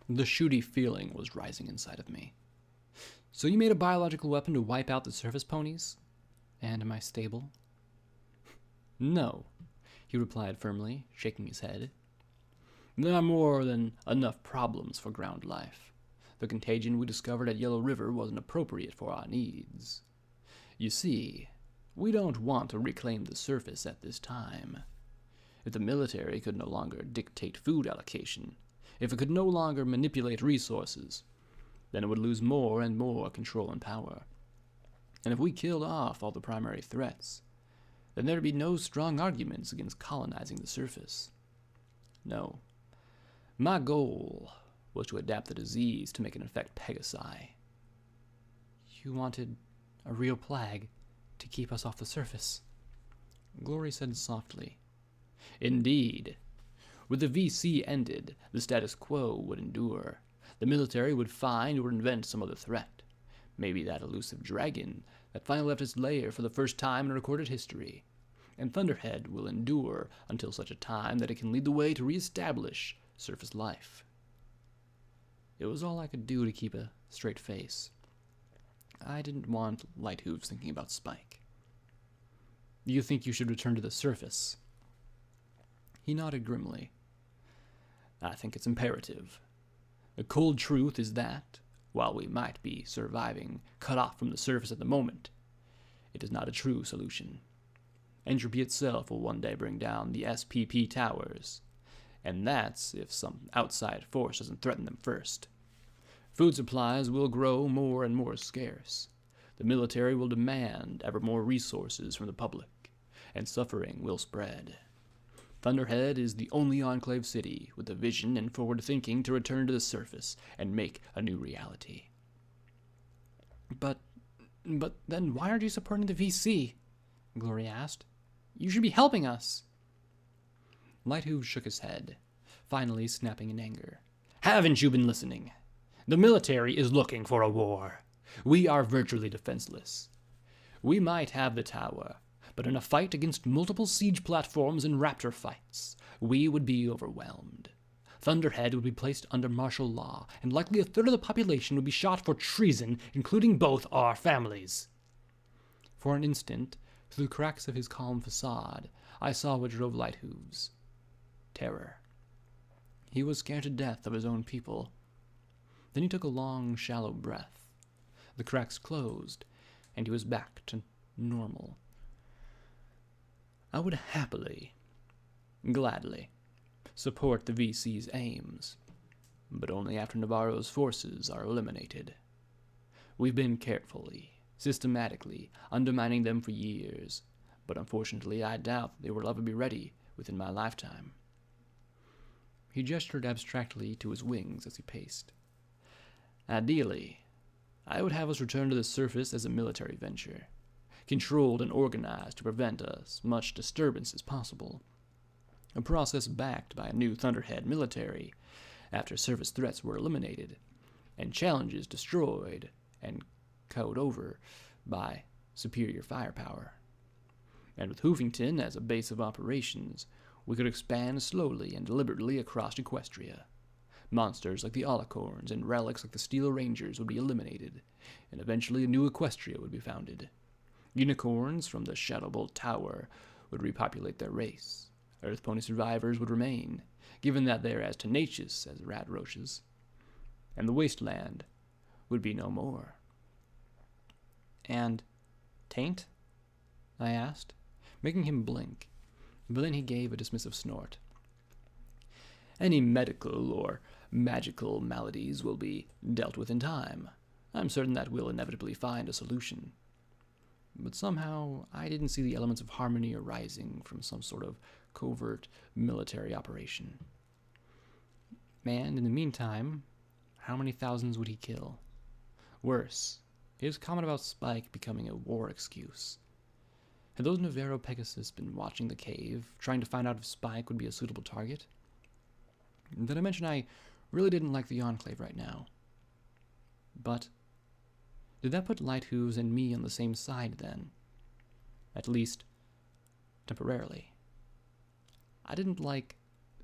The shooty feeling was rising inside of me. So you made a biological weapon to wipe out the surface ponies? And my stable? No, he replied firmly, shaking his head. There are more than enough problems for ground life. The contagion we discovered at Yellow River wasn't appropriate for our needs. You see, we don't want to reclaim the surface at this time. If the military could no longer dictate food allocation, if it could no longer manipulate resources, then it would lose more and more control and power. And if we killed off all the primary threats, then there would be no strong arguments against colonizing the surface. No. My goal was to adapt the disease to make it infect Pegasi. You wanted a real plague to keep us off the surface, Glory said softly. Indeed. With the VC ended, the status quo would endure. The military would find or invent some other threat. Maybe that elusive dragon that finally left its lair for the first time in recorded history. And Thunderhead will endure until such a time that it can lead the way to reestablish surface life. It was all I could do to keep a straight face. I didn't want Lighthooves thinking about Spike. You think you should return to the surface? He nodded grimly. I think it's imperative. The cold truth is that, while we might be surviving cut off from the surface at the moment, it is not a true solution. Entropy itself will one day bring down the SPP towers, and that's if some outside force doesn't threaten them first. Food supplies will grow more and more scarce. The military will demand ever more resources from the public, and suffering will spread. Thunderhead is the only Enclave city with the vision and forward thinking to return to the surface and make a new reality. But then why aren't you supporting the VC? Glory asked. You should be helping us. Lighthooves shook his head, finally snapping in anger. Haven't you been listening? The military is looking for a war. We are virtually defenseless. We might have the tower, but in a fight against multiple siege platforms and raptor fights, we would be overwhelmed. Thunderhead would be placed under martial law, and likely a third of the population would be shot for treason, including both our families. For an instant, through the cracks of his calm facade, I saw what drove Lighthooves. Terror. He was scared to death of his own people. Then he took a long, shallow breath. The cracks closed, and he was back to normal. I would happily, gladly, support the VC's aims, but only after Navarro's forces are eliminated. We've been carefully, systematically, undermining them for years, but unfortunately I doubt they will ever be ready within my lifetime. He gestured abstractly to his wings as he paced. Ideally, I would have us return to the surface as a military venture, controlled and organized to prevent as much disturbance as possible. A process backed by a new Thunderhead military after surface threats were eliminated, and challenges destroyed and cowed over by superior firepower. And with Hoofington as a base of operations, we could expand slowly and deliberately across Equestria. Monsters like the Alicorns and relics like the Steel Rangers would be eliminated, and eventually a new Equestria would be founded. Unicorns from the Shadowbolt Tower would repopulate their race. Earth Pony survivors would remain, given that they are as tenacious as rat roaches. And the wasteland would be no more. And taint? I asked, making him blink, but then he gave a dismissive snort. Any medical or magical maladies will be dealt with in time. I'm certain that we'll inevitably find a solution. But somehow I didn't see the elements of harmony arising from some sort of covert military operation. And in the meantime, how many thousands would he kill? Worse, his comment about Spike becoming a war excuse. Had those Navarro Pegasus been watching the cave, trying to find out if Spike would be a suitable target? Did I mention I really didn't like the Enclave right now? But did that put Lighthooves and me on the same side then? At least, temporarily. I didn't like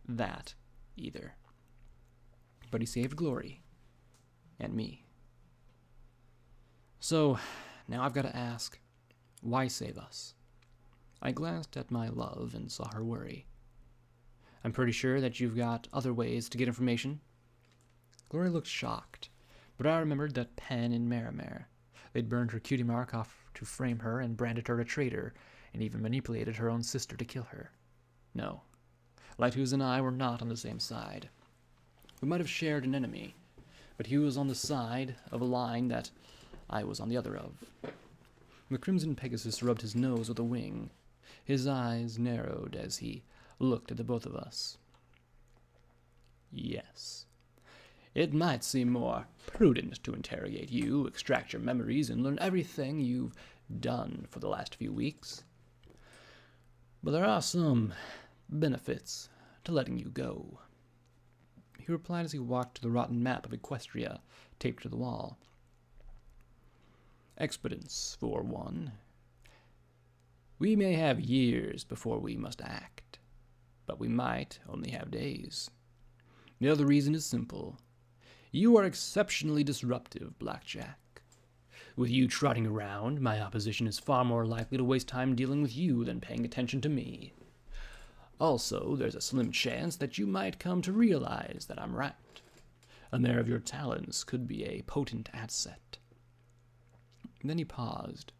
that either. but he saved Glory. And me. So, now I've got to ask, why save us? I glanced at my love and saw her worry. I'm pretty sure that you've got other ways to get information. Glory looked shocked, but I remembered that pen in Marimar. They'd burned her cutie mark off to frame her and branded her a traitor, and even manipulated her own sister to kill her. No, Lighthooves and I were not on the same side. We might have shared an enemy, but he was on the side of a line that I was on the other of. The Crimson Pegasus rubbed his nose with a wing. His eyes narrowed as he looked at the both of us. Yes. It might seem more prudent to interrogate you, extract your memories, and learn everything you've done for the last few weeks. But there are some benefits to letting you go. He replied as he walked to the rotten map of Equestria, taped to the wall. Expedience, for one. We may have years before we must act, but we might only have days. The other reason is simple. You are exceptionally disruptive, Blackjack. With you trotting around, my opposition is far more likely to waste time dealing with you than paying attention to me. Also, there's a slim chance that you might come to realize that I'm right. A mare of your talents could be a potent asset. Then he paused,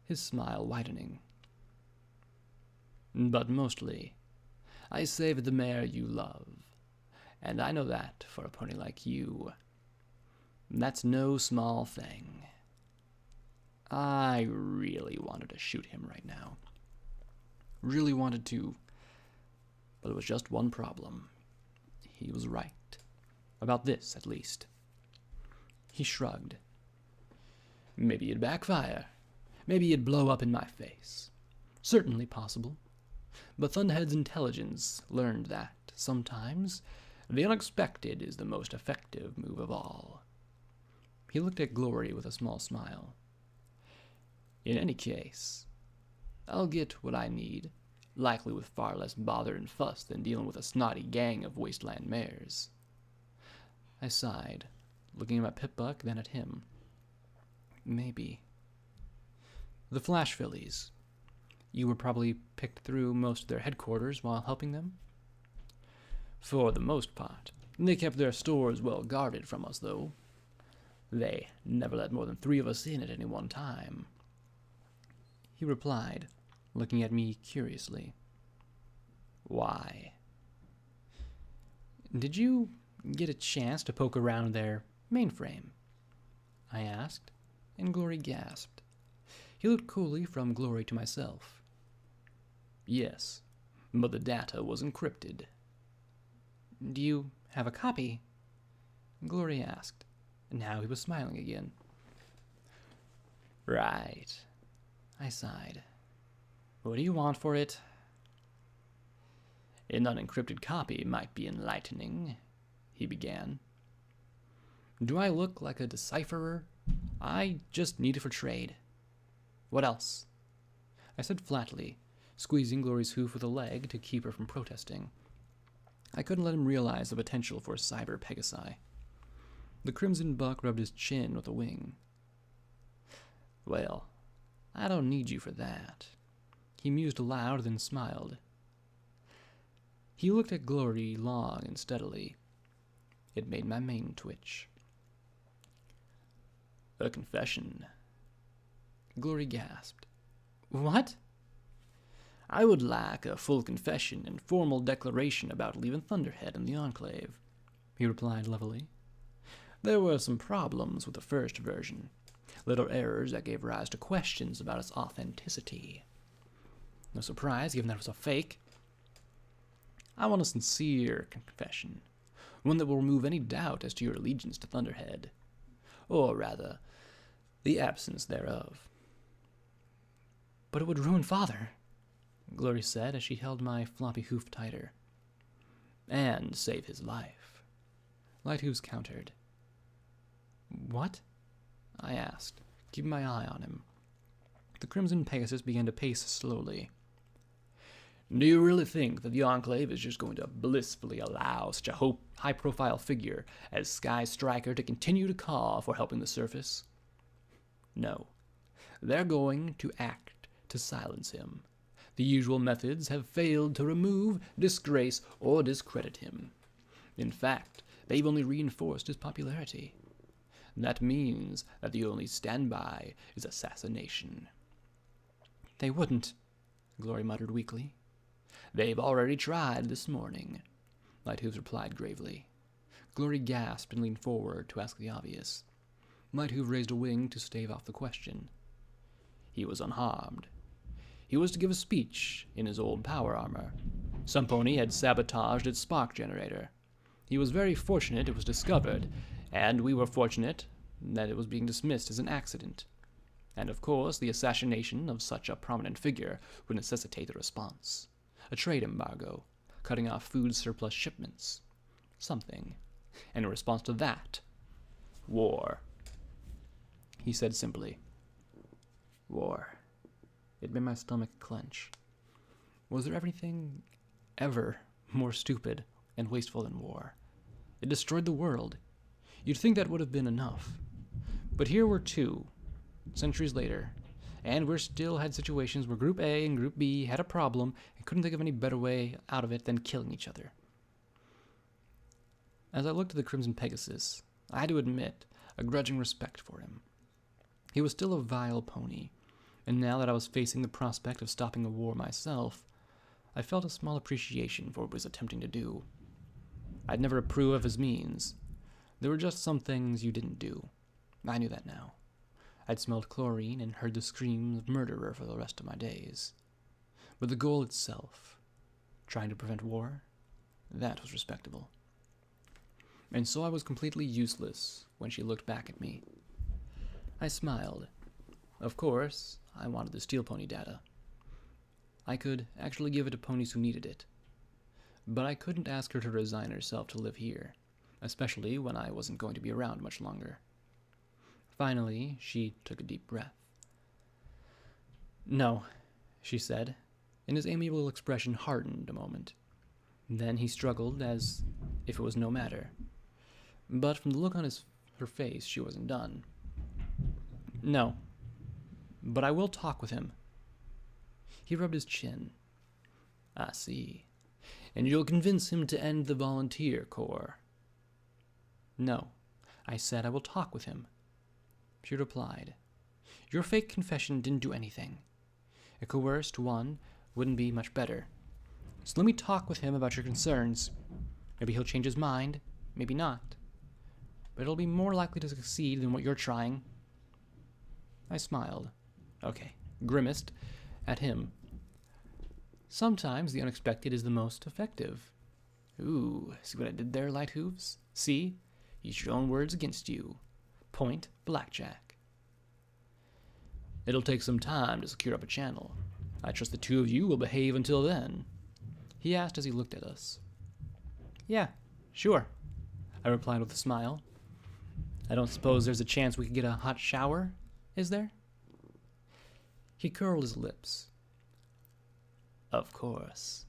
his smile widening. But mostly, I saved the mare you love, and I know that for a pony like you. That's no small thing. I really wanted to shoot him right now. Really wanted to, but it was just one problem. He was right. About this, at least. He shrugged. Maybe it'd backfire. Maybe it'd blow up in my face. Certainly possible. But Thunderhead's intelligence learned that, sometimes, the unexpected is the most effective move of all. He looked at Glory with a small smile. In any case, I'll get what I need, likely with far less bother and fuss than dealing with a snotty gang of wasteland mares. I sighed, looking at my Pip-Buck, then at him. Maybe. The Flash Fillies. You were probably picked through most of their headquarters while helping them? For the most part. They kept their stores well guarded from us, though. They never let more than 3 of us in at any one time. He replied, looking at me curiously. Why? Did you get a chance to poke around their mainframe? I asked, and Glory gasped. He looked coolly from Glory to myself. Yes, but the data was encrypted. Do you have a copy? Glory asked, and now he was smiling again. Right, I sighed. What do you want for it? An unencrypted copy might be enlightening, he began. Do I look like a decipherer? I just need it for trade. What else? I said flatly, squeezing Glory's hoof with a leg to keep her from protesting. I couldn't let him realize the potential for cyber Pegasi. The Crimson Buck rubbed his chin with a wing. Well, I don't need you for that. He mused aloud, then smiled. He looked at Glory long and steadily. It made my mane twitch. A confession. Glory gasped. What? I would like a full confession and formal declaration about leaving Thunderhead and the Enclave, he replied levelly. There were some problems with the first version, little errors that gave rise to questions about its authenticity. No surprise, given that it was a fake. I want a sincere confession, one that will remove any doubt as to your allegiance to Thunderhead, or rather, the absence thereof. But it would ruin Father, Glory said as she held my floppy hoof tighter. And save his life, Lighthooves countered. What? I asked, keeping my eye on him. The Crimson Pegasus began to pace slowly. Do you really think that the Enclave is just going to blissfully allow such a high-profile figure as Sky Striker to continue to caw for helping the surface? No. They're going to act to silence him. The usual methods have failed to remove, disgrace, or discredit him. In fact, they've only reinforced his popularity. That means that the only standby is assassination. They wouldn't, Glory muttered weakly. They've already tried this morning, Lighthooves replied gravely. Glory gasped and leaned forward to ask the obvious. Lighthooves raised a wing to stave off the question. He was unharmed. He was to give a speech in his old power armor. Some pony had sabotaged its spark generator. He was very fortunate it was discovered, and we were fortunate that it was being dismissed as an accident. And of course, the assassination of such a prominent figure would necessitate a response. A trade embargo, cutting off food surplus shipments. Something. And in response to that, war. He said simply. War. It made my stomach clench. Was there anything ever more stupid and wasteful than war? It destroyed the world. You'd think that would have been enough. But here we're 2 centuries later, and we still had situations where Group A and Group B had a problem and couldn't think of any better way out of it than killing each other. As I looked at the Crimson Pegasus, I had to admit a grudging respect for him. He was still a vile pony, and now that I was facing the prospect of stopping the war myself, I felt a small appreciation for what he was attempting to do. I'd never approved of his means. There were just some things you didn't do. I knew that now. I'd smelled chlorine and heard the screams of murderer for the rest of my days. But the goal itself, trying to prevent war, that was respectable. And so I was completely useless when she looked back at me. I smiled. Of course, I wanted the steel pony data. I could actually give it to ponies who needed it. But I couldn't ask her to resign herself to live here, especially when I wasn't going to be around much longer. Finally, she took a deep breath. No, she said, and his amiable expression hardened a moment. Then he struggled as if it was no matter. But from the look on her face, she wasn't done. No, but I will talk with him. He rubbed his chin. I see. And you'll convince him to end the volunteer corps. No, I said I will talk with him. She replied, Your fake confession didn't do anything. A coerced one wouldn't be much better. So let me talk with him about your concerns. Maybe he'll change his mind, maybe not. But it'll be more likely to succeed than what you're trying. I smiled. Okay, grimaced at him. Sometimes the unexpected is the most effective. Ooh, see what I did there, Lighthooves? See? Use your own words against you. Point blackjack. It'll take some time to secure up a channel. I trust the 2 of you will behave until then. He asked as he looked at us. Yeah, sure, I replied with a smile. I don't suppose there's a chance we could get a hot shower, is there? He curled his lips. Of course.